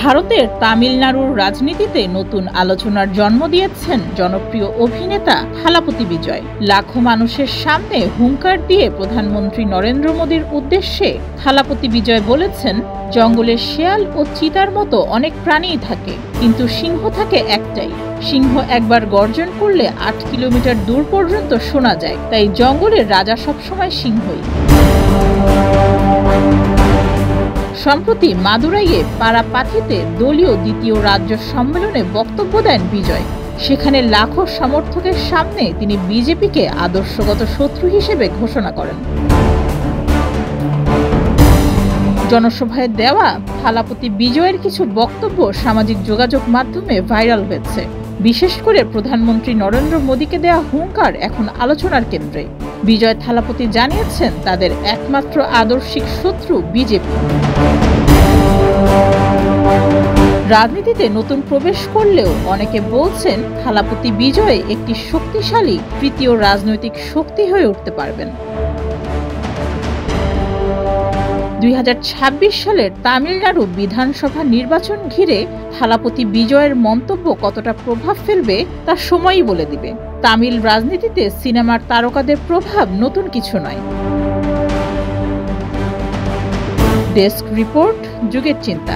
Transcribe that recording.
ভারতের তামিলনাড়ুর রাজনীতিতে নতুন আলোচনার জন্ম দিয়েছেন জনপ্রিয় অভিনেতা থালাপতি বিজয়। লাখো মানুষের সামনে হুঙ্কার দিয়ে প্রধানমন্ত্রী নরেন্দ্র মোদীর উদ্দেশ্যে থালাপতি বিজয় বলেছেন, জঙ্গলে শেয়াল ও চিতার মতো অনেক প্রাণীই থাকে, কিন্তু সিংহ থাকে একটাই। সিংহ একবার গর্জন করলে ৮ কিলোমিটার দূর পর্যন্ত শোনা যায়, তাই জঙ্গলের রাজা সবসময় সিংহই। সম্প্রতি মাদুরাইয়ে পাড়াপাথিতে দলীয় দ্বিতীয় রাজ্য সম্মেলনে বক্তব্য দেন বিজয়। সেখানে লাখো সমর্থকের সামনে তিনি বিজেপিকে আদর্শগত শত্রু হিসেবে ঘোষণা করেন। জনসভায় দেওয়া থালাপতি বিজয়ের কিছু বক্তব্য সামাজিক যোগাযোগ মাধ্যমে ভাইরাল হয়েছে। বিশেষ করে প্রধানমন্ত্রী নরেন্দ্র মোদীকে দেওয়া হুঙ্কার এখন আলোচনার কেন্দ্রে। বিজয় থালাপতি জানিয়েছেন, তাদের একমাত্র আদর্শিক শত্রু বিজেপি। রাজনীতিতে নতুন প্রবেশ করলেও অনেকে বলছেন, থালাপতি বিজয় একটি শক্তিশালী তৃতীয় রাজনৈতিক শক্তি হয়ে উঠতে পারবেন। ২০২৬ সালের তামিলনাড়ু বিধানসভা নির্বাচন ঘিরে থালাপতি বিজয়ের মন্তব্য কতটা প্রভাব ফেলবে তা সময়ই বলে দিবে। তামিল রাজনীতিতে সিনেমার তারকাদের প্রভাব নতুন কিছু নয়। ডেস্ক রিপোর্ট, যুগের চিন্তা।